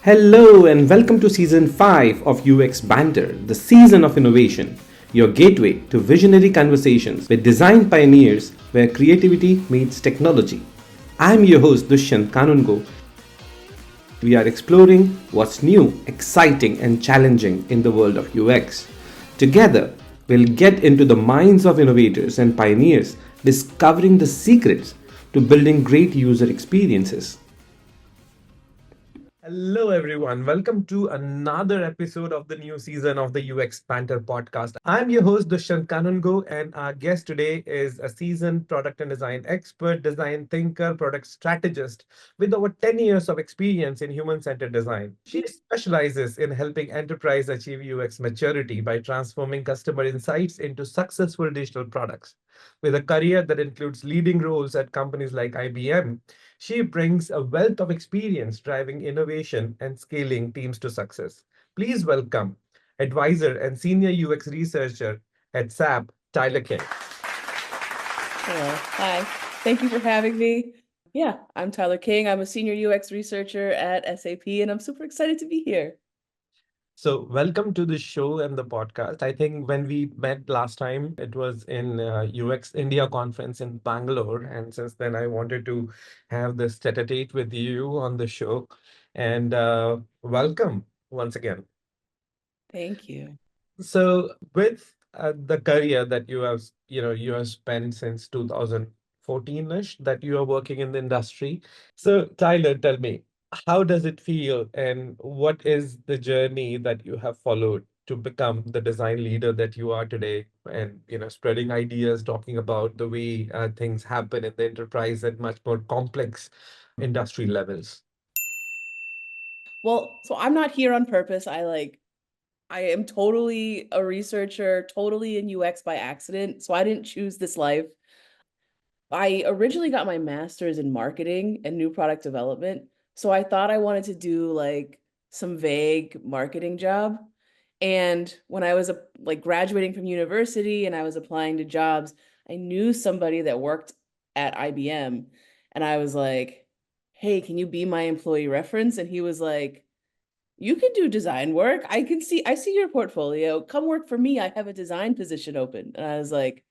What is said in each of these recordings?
Hello and welcome to season 5 of UX Banter, the season of innovation, your gateway to visionary conversations with design pioneers where creativity meets technology. I'm your host Dushyant Kanungo. We are exploring what's new, exciting, and challenging in the world of UX. Together, we'll get into the minds of innovators and pioneers, discovering the secrets to building great user experiences. Hello, everyone. Welcome to another episode of the new season of the UX Banter podcast. I'm your host, Dushyant Kanungo, and our guest today is a seasoned product and design expert, design thinker, product strategist with over 10 years of experience in human centered design. She specializes in helping enterprise achieve UX maturity by transforming customer insights into successful digital products. With a career that includes leading roles at companies like IBM, she brings a wealth of experience driving innovation and scaling teams to success. Please welcome advisor and senior UX researcher at SAP, Tyler King. Hello. Hi. Thank you for having me. Yeah, I'm Tyler King. I'm a senior UX researcher at SAP, and I'm super excited to be here. So, welcome to the show and the podcast. I think when we met last time, it was in UX India conference in Bangalore. And since then, I wanted to have this tete-a-tete with you on the show. And welcome once again. Thank you. So with the career that you have spent since 2014-ish that you are working in the industry. So Tyler, tell me, how does it feel and what is the journey that you have followed to become the design leader that you are today and spreading ideas, talking about the way things happen in the enterprise at much more complex industry levels? Well, so I'm not here on purpose. I am totally a researcher, totally in UX by accident. So I didn't choose this life. I originally got my master's in marketing and new product development. So I thought I wanted to do like some vague marketing job. And when I was like graduating from university and I was applying to jobs, I knew somebody that worked at IBM. And I was like, hey, can you be my employee reference? And he was like, you can do design work. I see your portfolio. Come work for me. I have a design position open. And I was like,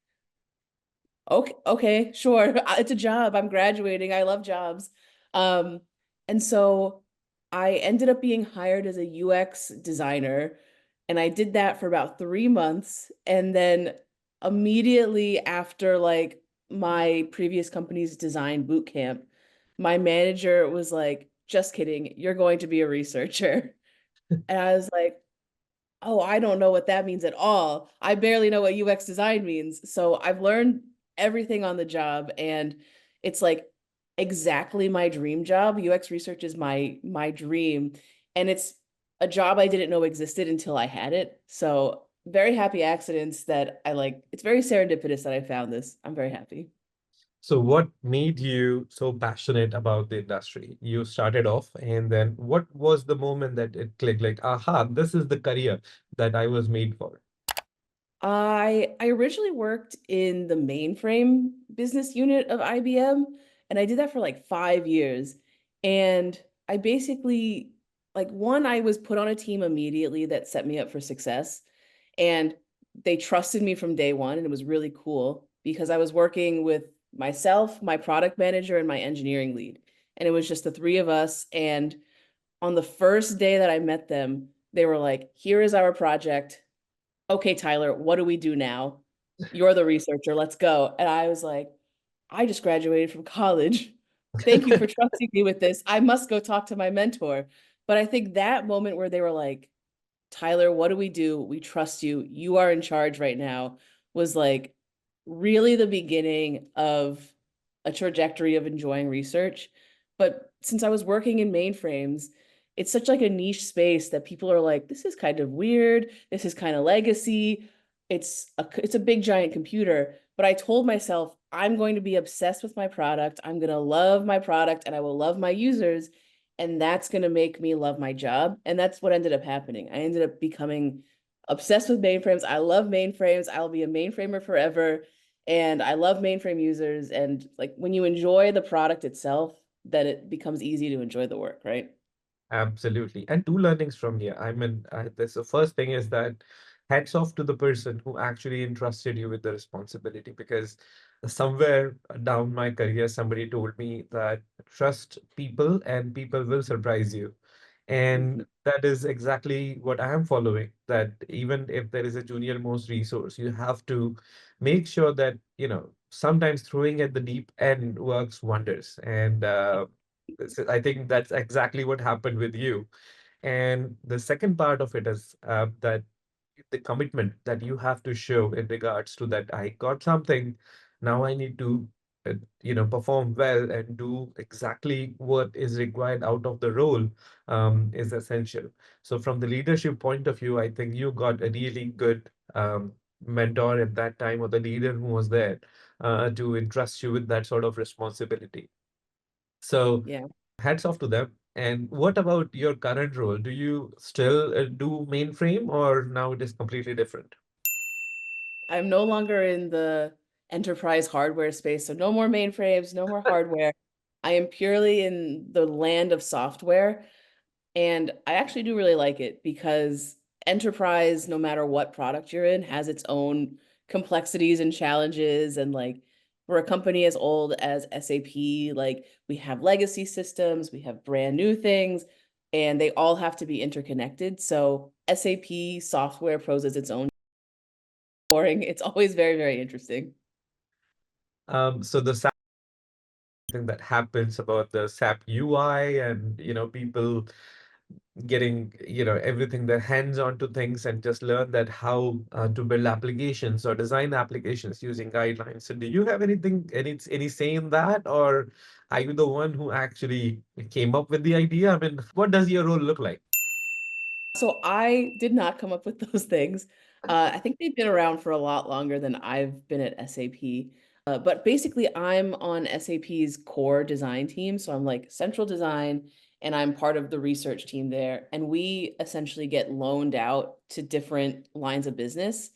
okay, sure. It's a job. I'm graduating. I love jobs. Um, and so I ended up being hired as a UX designer, and I did that for about 3 months. And then immediately after like my previous company's design boot camp, my manager was like, just kidding, you're going to be a researcher. And I was like, oh, I don't know what that means at all. I barely know what UX design means. So I've learned everything on the job, and it's like exactly my dream job. UX research is my dream, and it's a job I didn't know existed until I had it. So very happy accidents that I like. It's very serendipitous that I found this. I'm very happy. So what made you so passionate about the industry? You started off, and then what was the moment that it clicked like, aha, this is the career that I was made for? I originally worked in the mainframe business unit of IBM, and I did that for like 5 years. And I basically, like, one, I was put on a team immediately that set me up for success. And they trusted me from day one, and it was really cool because I was working with myself, my product manager, and my engineering lead. And it was just the three of us. And on the first day that I met them, they were like, here is our project. Okay, Tyler, what do we do now? You're the researcher. Let's go. And I was like, I just graduated from college. Thank you for trusting me with this. I must go talk to my mentor. But I think that moment where they were like, Tyler, what do we do? We trust you. You are in charge right now was like really the beginning of a trajectory of enjoying research. But since I was working in mainframes, it's such like a niche space that people are like, this is kind of weird. This is kind of legacy. It's a big giant computer. But I told myself I'm going to be obsessed with my product. I'm going to love my product and I will love my users, and that's going to make me love my job. And that's what ended up happening. I ended up becoming obsessed with mainframes. I love mainframes. I'll be a mainframer forever. And I love mainframe users. And like when you enjoy the product itself, then it becomes easy to enjoy the work, right? Absolutely. And two learnings from here. I mean, this the first thing is that hats off to the person who actually entrusted you with the responsibility, because somewhere down my career, somebody told me that trust people and people will surprise you. Mhm. And that is exactly what I am following. That even if there is a junior most resource, you have to make sure that, sometimes throwing at the deep end works wonders. And I think that's exactly what happened with you. And the second part of it is that the commitment that you have to show in regards to that I got something, now I need to, perform well and do exactly what is required out of the role is essential. So from the leadership point of view, I think you got a really good mentor at that time, or the leader who was there to entrust you with that sort of responsibility. So Yeah. hats off to them. And what about your current role? Do you still do mainframe, or now it is completely different? I'm no longer in the enterprise hardware space, so no more mainframes, no more hardware. I am purely in the land of software. And I actually do really like it because enterprise, no matter what product you're in, has its own complexities and challenges. And like for a company as old as SAP, like we have legacy systems, we have brand new things, and they all have to be interconnected. So SAP software poses its own boring. It's always very, very interesting. So the SAP thing that happens about the SAP UI, and people getting everything their hands onto things and just learn that how to build applications or design applications using guidelines. So do you have any say in that, or are you the one who actually came up with the idea? I mean, what does your role look like? So I did not come up with those things. I think they've been around for a lot longer than I've been at SAP. But basically, I'm on SAP's core design team. So I'm like central design, and I'm part of the research team there. And we essentially get loaned out to different lines of business.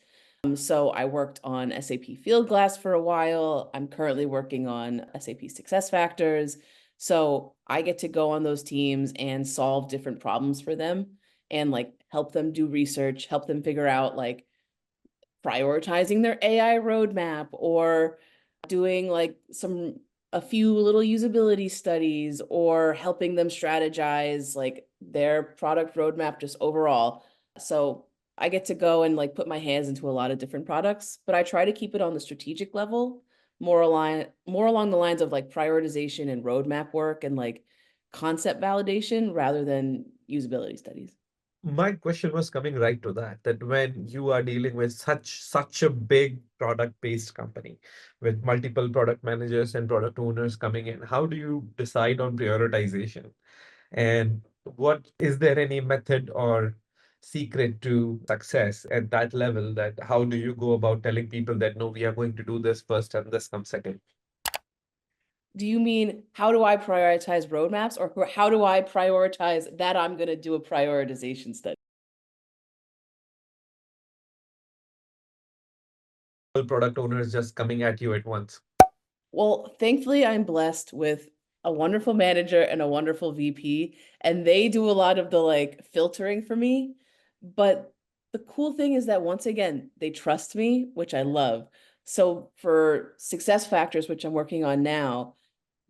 So I worked on SAP Fieldglass for a while. I'm currently working on SAP Success Factors. So I get to go on those teams and solve different problems for them and like help them do research, help them figure out like prioritizing their AI roadmap or doing like a few little usability studies or helping them strategize like their product roadmap just overall. So I get to go and like put my hands into a lot of different products, but I try to keep it on the strategic level, more along the lines of like prioritization and roadmap work and like concept validation rather than usability studies. My question was coming right to that, that when you are dealing with such a big product-based company with multiple product managers and product owners coming in, how do you decide on prioritization? And what is there any method or secret to success at that level, that how do you go about telling people that no, we are going to do this first and this comes second? Do you mean how do I prioritize roadmaps or how do I prioritize that I'm going to do a prioritization study? Product owners just coming at you at once. Well, thankfully, I'm blessed with a wonderful manager and a wonderful VP, and they do a lot of the like filtering for me. But the cool thing is that once again, they trust me, which I love. So for success factors, which I'm working on now,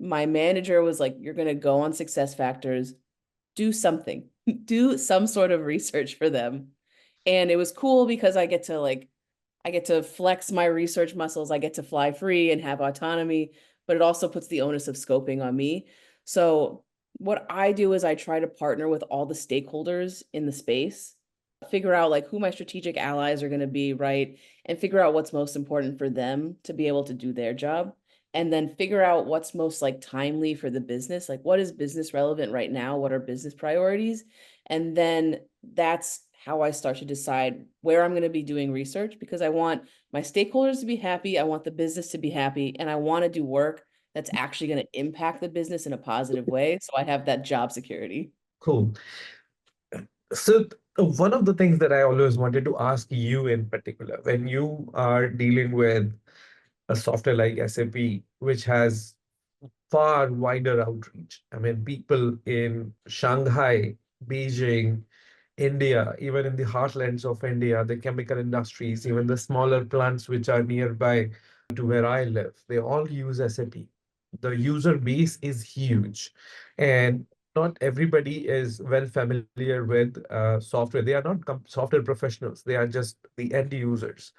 my manager was like, you're going to go on success factors, do something, do some sort of research for them. And it was cool because I get to flex my research muscles, I get to fly free and have autonomy, but it also puts the onus of scoping on me. So what I do is I try to partner with all the stakeholders in the space, figure out like who my strategic allies are going to be, right? And figure out what's most important for them to be able to do their job. And then figure out what's most like timely for the business, like what is business relevant right now? What are business priorities? And then that's how I start to decide where I'm going to be doing research because I want my stakeholders to be happy. I want the business to be happy. And I want to do work that's actually going to impact the business in a positive way. So I have that job security. Cool. So one of the things that I always wanted to ask you in particular, when you are dealing with a software like SAP, which has far wider outreach. I mean, people in Shanghai, Beijing, India, even in the heartlands of India, the chemical industries, even the smaller plants which are nearby to where I live, they all use SAP. The user base is huge, and not everybody is well familiar with software. They are not software professionals. They are just the end users,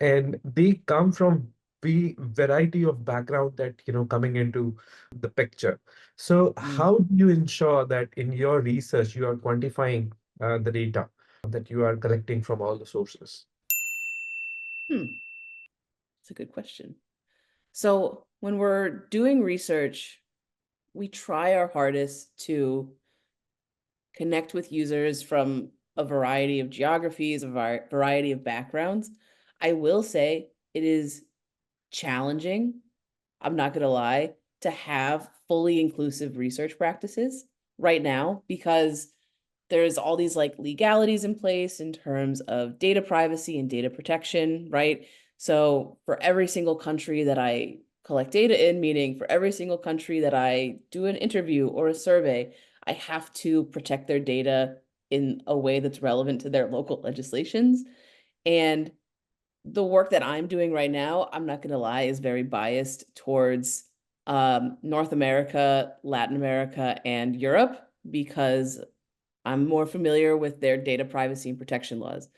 and they come from the variety of background that coming into the picture. So Mm. how do you ensure that in your research you are quantifying the data that you are collecting from all the sources? Hmm. That's a good question. So when we're doing research, we try our hardest to connect with users from a variety of geographies, a variety of backgrounds. I will say it is challenging, I'm not going to lie, to have fully inclusive research practices right now because there's all these like legalities in place in terms of data privacy and data protection, right? So for every single country that I collect data in, meaning for every single country that I do an interview or a survey, I have to protect their data in a way that's relevant to their local legislations. And the work that I'm doing right now, I'm not going to lie, is very biased towards North America, Latin America, and Europe because I'm more familiar with their data privacy and protection laws.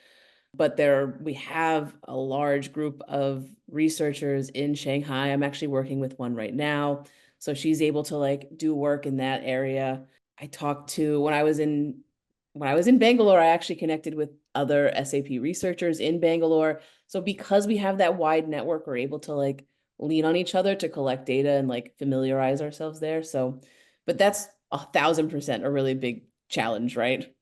But we have a large group of researchers in Shanghai. I'm actually working with one right now. So she's able to like do work in that area. I talked to when I was in Bangalore, I actually connected with other SAP researchers in Bangalore. So because we have that wide network, we're able to like lean on each other to collect data and like familiarize ourselves there. So, but that's 1,000% a really big challenge, right?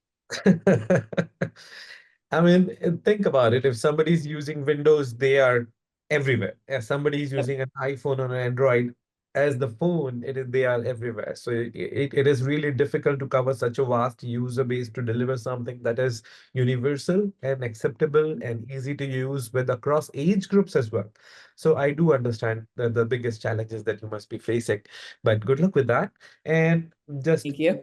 I mean, think about it. If somebody's using Windows, they are everywhere. If somebody's Yep. using an iPhone or an Android as the phone, they are everywhere. So it is really difficult to cover such a vast user base to deliver something that is universal and acceptable and easy to use with across age groups as well. So I do understand the biggest challenges that you must be facing, but good luck with that. And just Thank you.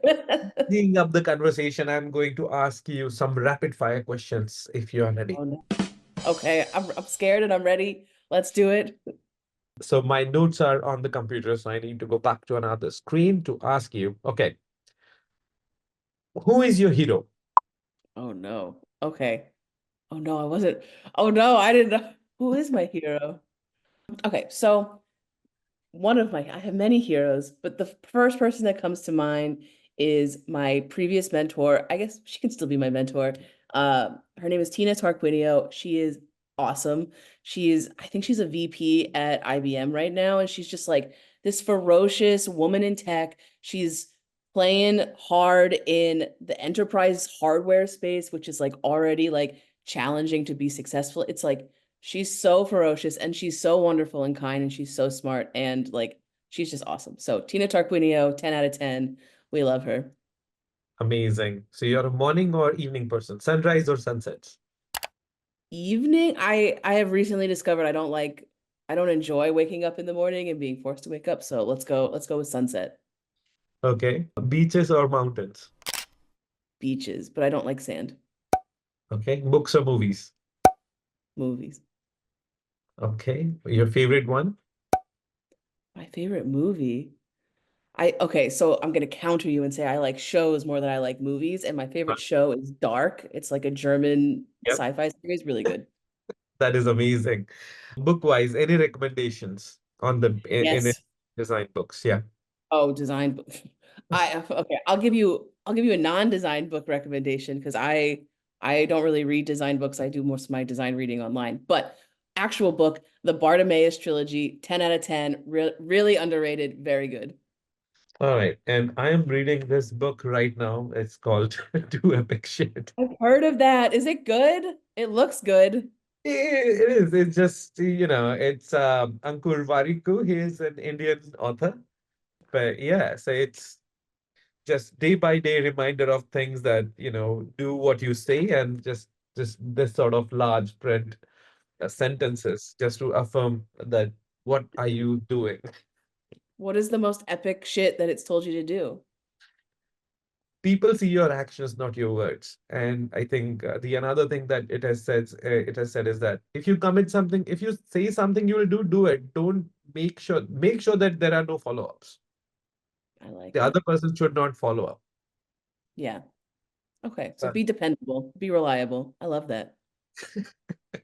teeing up the conversation, I'm going to ask you some rapid fire questions if you are ready. Oh no. Okay, I'm scared and I'm ready. Let's do it. So my notes are on the computer, so I need to go back to another screen to ask you, okay, who is your hero? Oh no. Okay. Oh no, I wasn't. Oh no, I didn't know. Who is my hero? Okay, so I have many heroes, but the first person that comes to mind is my previous mentor. I guess she can still be my mentor. Her name is Tina Tarquinio. She is awesome. I think she's a VP at IBM right now, and she's just like this ferocious woman in tech. She's playing hard in the enterprise hardware space, which is like already like challenging to be successful. It's like she's so ferocious and she's so wonderful and kind and she's so smart and like she's just awesome. So Tina Tarquinio, 10 out of 10. We love her. Amazing. So you're a morning or evening person, sunrise or sunsets? Evening, I have recently discovered I don't enjoy waking up in the morning and being forced to wake up. So let's go with sunset. Okay. Beaches or mountains? Beaches, but I don't like sand. Okay. Books or movies? Movies. Okay. Your favorite one? My favorite movie. I okay, so I'm gonna counter you and say I like shows more than I like movies, and my favorite show is Dark. It's like a German Yep. sci-fi series, really good. That is amazing. Book-wise, any recommendations on in Yes. design books? Yeah. Oh, design book. I okay, I'll give you a non-design book recommendation because I don't really read design books. I do most of my design reading online. But actual book, the Bartimaeus trilogy, 10 out of 10, really underrated, very good. All right. And I am reading this book right now. It's called Do Epic Shit. I've heard of that. Is it good? It looks good. It is. It's just, it's Ankur Warikoo. He is an Indian author. But yeah, so it's just day by day reminder of things that, do what you say, and just this sort of large print sentences just to affirm that what are you doing? What is the most epic shit that it's told you to do? People see your actions, not your words. And I think the another thing that it has said is that if you commit something, if you say something you will do it. Don't make sure that there are no follow-ups. I like The it. other person should not follow up. Yeah. Okay. So Uh, be dependable, be reliable. I love that.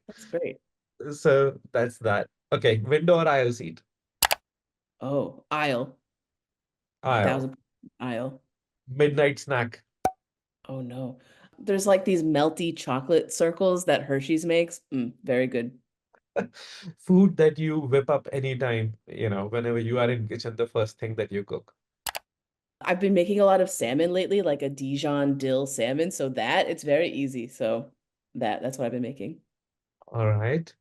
That's great. so that's that. Okay, window or aisle seat? Oh, aisle. Aisle. 1,000 aisle. Midnight snack. Oh no. There's like these melty chocolate circles that Hershey's makes. Very good. Food that you whip up anytime, whenever you are in kitchen, the first thing that you cook. I've been making a lot of salmon lately, like a Dijon dill salmon. So that it's very easy. So that's what I've been making. All right.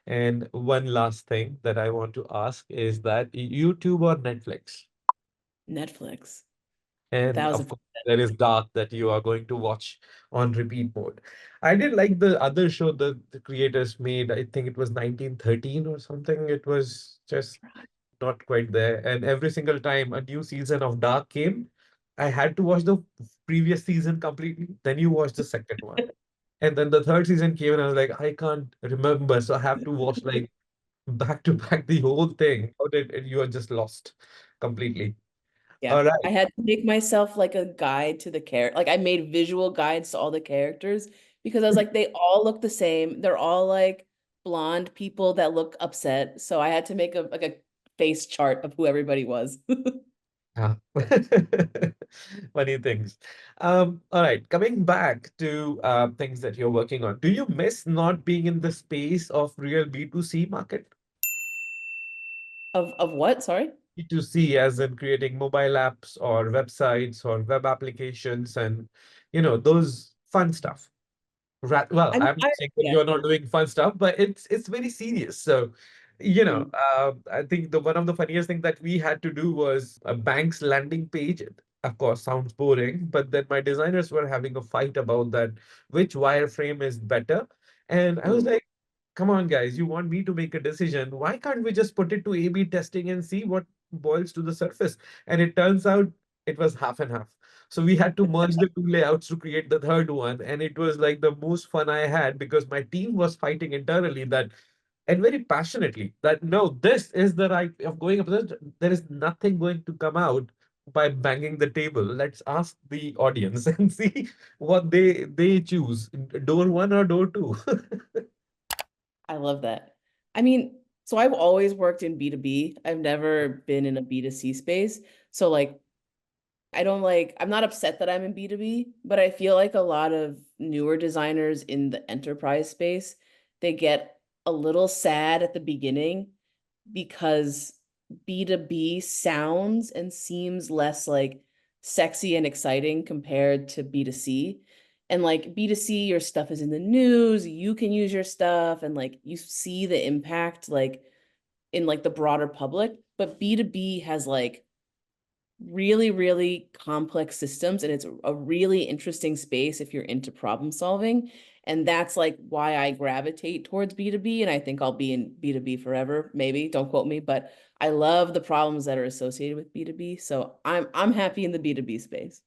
And one last thing that I want to ask is that YouTube or Netflix? Netflix. And of Thousand. course, there is Dark that you are going to watch on repeat mode. I did like the other show that the creators made. I think it was 1913 or something. It was just not quite there. And every single time a new season of Dark came, I had to watch the previous season completely. Then you watch the second one. And then the third season came, and I was like, I can't remember. So I have to watch like back to back the whole thing. How did you are just lost completely? Yeah, All I right. had to make myself like a guide to the character. Like I made visual guides to all the characters because I was like, they all look the same. They're all like blonde people that look upset. So I had to make a face chart of who everybody was. Yeah. Funny things. All right. Coming back to things that you're working on, do you miss not being in the space of real B2C market? Of what? Sorry. B2C, as in creating mobile apps or websites or web applications and those fun stuff. Well, I mean, I'm not saying that yeah. you're not doing fun stuff, but it's very serious. So, Mm. I think the one of the funniest thing that we had to do was a bank's landing page. Of course, sounds boring, but then my designers were having a fight about that, which wireframe is better. And I was Mm. like, come on, guys, you want me to make a decision? Why can't we just put it to A/B testing and see what boils to the surface? And it turns out it was half and half. So we had to merge the two layouts to create the third one. And it was like the most fun I had because my team was fighting internally that and very passionately that no, this is the right of going up. There is nothing going to come out by banging the table. Let's ask the audience and see what they choose. Door one or door two. I love that. I mean, so I've always worked in B2B. I've never been in a B2C space. So like I don't like, I'm not upset that I'm in B2B, but I feel like a lot of newer designers in the enterprise space, they get a little sad at the beginning because B2B sounds and seems less like sexy and exciting compared to B2C. And like B2C, your stuff is in the news, you can use your stuff and like you see the impact like in like the broader public, but B2B has like really, really complex systems. And it's a really interesting space if you're into problem solving. And that's like why I gravitate towards B2B. And I think I'll be in B2B forever, maybe. Don't quote me, but I love the problems that are associated with B2B. So I'm happy in the B2B space.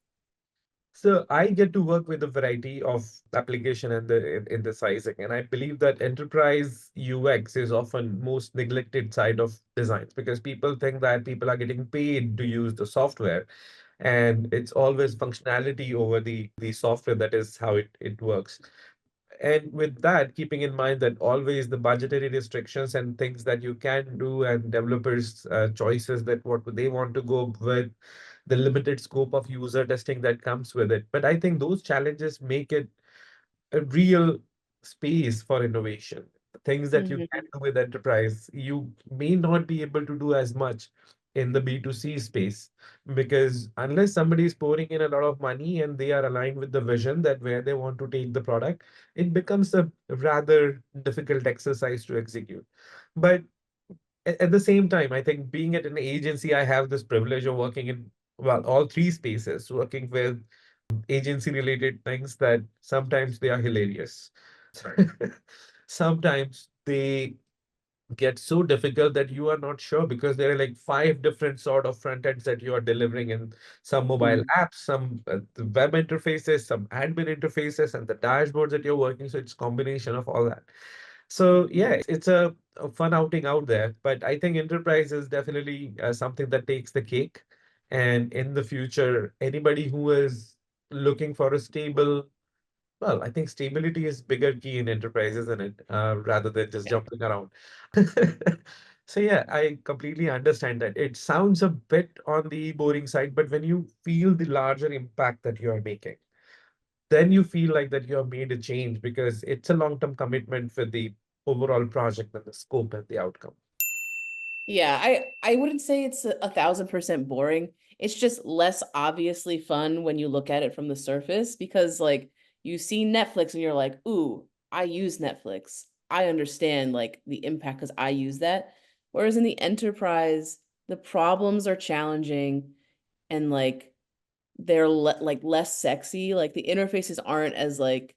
So I get to work with a variety of application and in the sizing, and I believe that enterprise UX is often most neglected side of designs because people think that people are getting paid to use the software, and it's always functionality over the software that is how it works. And with that, keeping in mind that always the budgetary restrictions and things that you can do and developers' choices that what they want to go with, the limited scope of user testing that comes with it. But I think those challenges make it a real space for innovation. Things that you can Mhm. do with enterprise, you may not be able to do as much in the B2C space because unless somebody is pouring in a lot of money and they are aligned with the vision that where they want to take the product, it becomes a rather difficult exercise to execute. But at the same time, I think being at an agency, I have this privilege of working in, well, all three spaces, working with agency related things that sometimes they are hilarious. Sometimes they get so difficult that you are not sure, because there are like five different sort of front ends that you are delivering in some mobile Mm. apps, some the web interfaces, some admin interfaces, and the dashboards that you're working. So it's combination of all that. So yeah, it's a fun outing out there. But I think enterprise is definitely something that takes the cake. And in the future, anybody who is looking for a stable, well, I think stability is bigger key in enterprise, isn't it? Rather than just Yeah. jumping around. So yeah, I completely understand that. It sounds a bit on the boring side, but when you feel the larger impact that you are making, then you feel like that you have made a change, because it's a long-term commitment for the overall project and the scope and the outcome. Yeah, I wouldn't say it's 1,000% boring. It's just less obviously fun when you look at it from the surface because like you see Netflix and you're like, "Ooh, I use Netflix. I understand like the impact because I use that." Whereas in the enterprise, the problems are challenging and like they're like less sexy. Like the interfaces aren't as like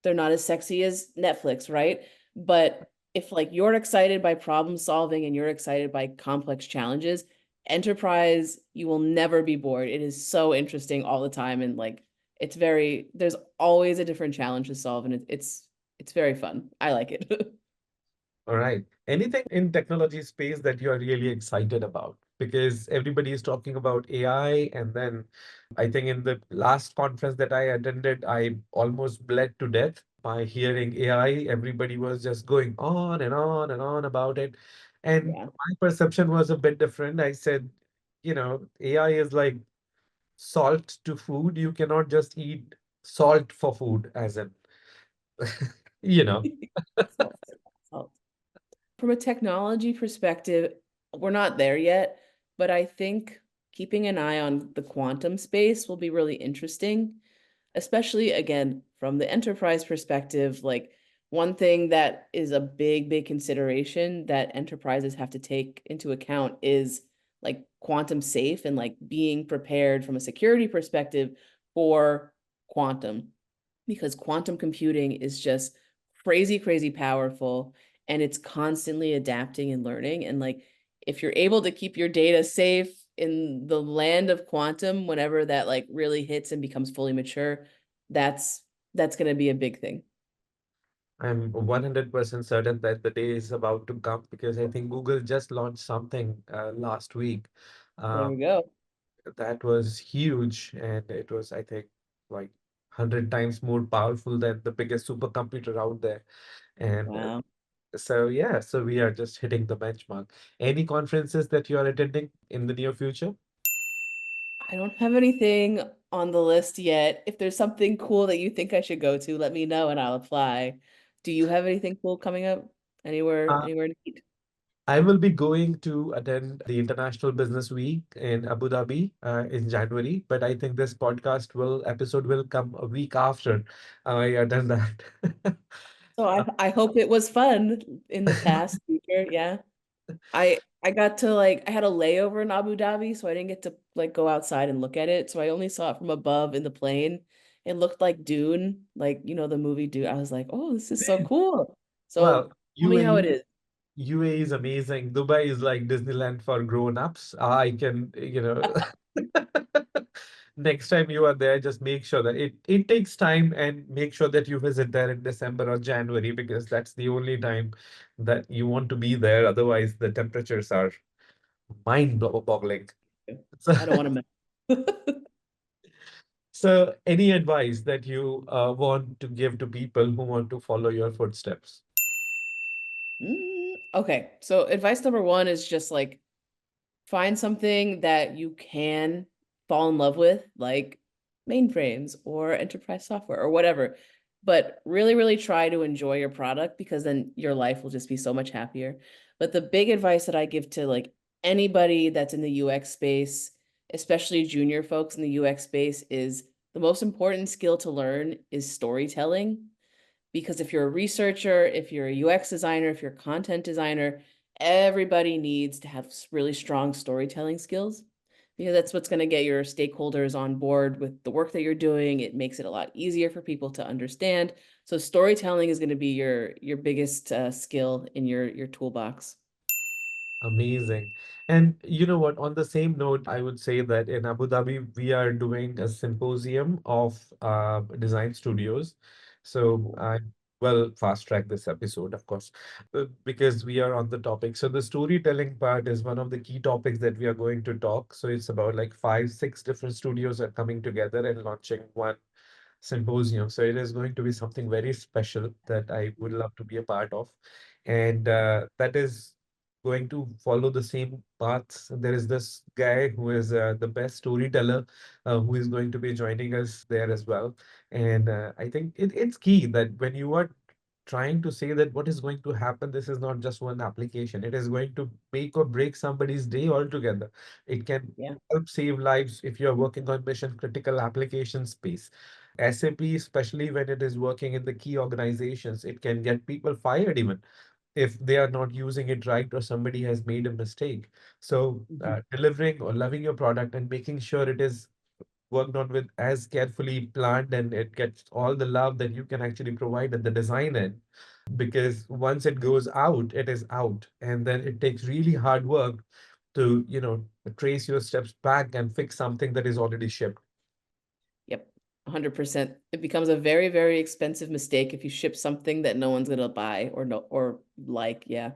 they're not as sexy as Netflix, right? But if like you're excited by problem solving and you're excited by complex challenges, enterprise, you will never be bored. It is so interesting all the time and like it's very there's always a different challenge to solve and it's very fun. I like it. All right. Anything in technology space that you are really excited about? Because everybody is talking about AI, and then I think in the last conference that I attended, I almost bled to death by hearing AI. Everybody was just going on and on and on about it. And Yeah. my perception was a bit different. I said, AI is like salt to food. You cannot just eat salt for food, as in, you know. Salt, salt. From a technology perspective, we're not there yet, but I think keeping an eye on the quantum space will be really interesting, especially again from the enterprise perspective. Like one thing that is a big consideration that enterprises have to take into account is like quantum safe and like being prepared from a security perspective for quantum because quantum computing is just crazy powerful and it's constantly adapting and learning and like if you're able to keep your data safe in the land of quantum whenever that like really hits and becomes fully mature, that's that's going to be a big thing. I'm 100% certain that the day is about to come, because I think Google just launched something last week There uh, we go. that was huge, and it was, I think, like 100 times more powerful than the biggest supercomputer out there. And Wow. so, yeah, so we are just hitting the benchmark. Any conferences that you are attending in the near future? I don't have anything on the list yet. If there's something cool that you think I should go to, let me know and I'll apply. Do you have anything cool coming up? Anywhere to eat? I will be going to attend the International Business Week in Abu Dhabi in January, but I think this episode will come a week after I attend that. So I hope it was fun in the past future. Yeah. I got to like I had a layover in Abu Dhabi, so I didn't get to like go outside and look at it. So I only saw it from above in the plane. It looked like Dune, like you know the movie Dune. I was like, "Oh, this is so cool." So Well, tell me how UAE it is. UAE is amazing. Dubai is like Disneyland for grown-ups. I can, next time you are there, just make sure that it takes time, and make sure that you visit there in December or January, because that's the only time that you want to be there. Otherwise, the temperatures are mind-boggling. So, I don't want to miss. so any advice that you want to give to people who want to follow your footsteps? Okay, so advice number one is just like find something that you can fall in love with, like mainframes or enterprise software or whatever. But really try to enjoy your product because then your life will just be so much happier. But the big advice that I give to like anybody that's in the UX space, especially junior folks in the UX space, is the most important skill to learn is storytelling because if you're a researcher, if you're a UX designer, if you're a content designer, everybody needs to have really strong storytelling skills That's what's going to get your stakeholders on board with the work that you're doing. It makes it a lot easier for people to understand. So storytelling is going to be your biggest skill in your toolbox. Amazing. And you know what? On the same note, I would say that in Abu Dhabi, we are doing a symposium of design studios. So I will fast track this episode, of course, because we are on the topic. So the storytelling part is one of the key topics that we are going to talk. So it's about like five, six different studios are coming together and launching one symposium. So it is going to be something very special that I would love to be a part of. And that is going to follow the same paths. There is this guy who is the best storyteller who is going to be joining us there as well. And I think it's key that when you are trying to say that what is going to happen, this is not just one application. It is going to make or break somebody's day altogether. It can Yeah. help save lives if you're working on mission critical application space. SAP, especially when it is working in the key organizations, it can get people fired even if they are not using it right or somebody has made a mistake. So, Mhm. delivering or loving your product and making sure it is worked on with as carefully planned and it gets all the love that you can actually provide at the design end. Because once it goes out, it is out. And then it takes really hard work to, trace your steps back and fix something that is already shipped. Yep. 100%. It becomes a very, very expensive mistake if you ship something that no one's going to buy or no or like. Yeah.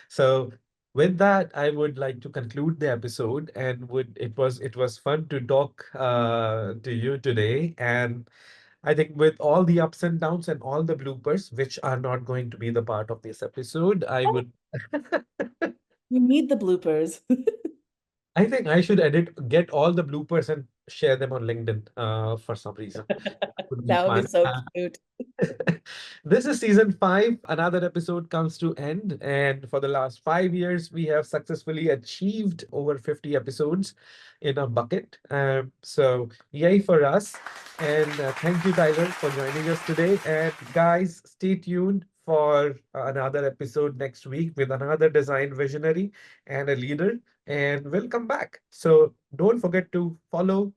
So with that, I would like to conclude the episode and would it was fun to talk to you today. And I think with all the ups and downs and all the bloopers, which are not going to be the part of this episode, I Oh, would we need the bloopers. I think I should get all the bloopers and share them on LinkedIn for some reason. Would be That would be fun. so cute. This is season five. Another episode comes to end, and for the last 5 years, we have successfully achieved over 50 episodes in a bucket. So yay for us! And thank you, Tyler, for joining us today. And guys, stay tuned for another episode next week with another design visionary and a leader, and we'll come back. So don't forget to follow,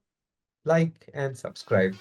like, and subscribe.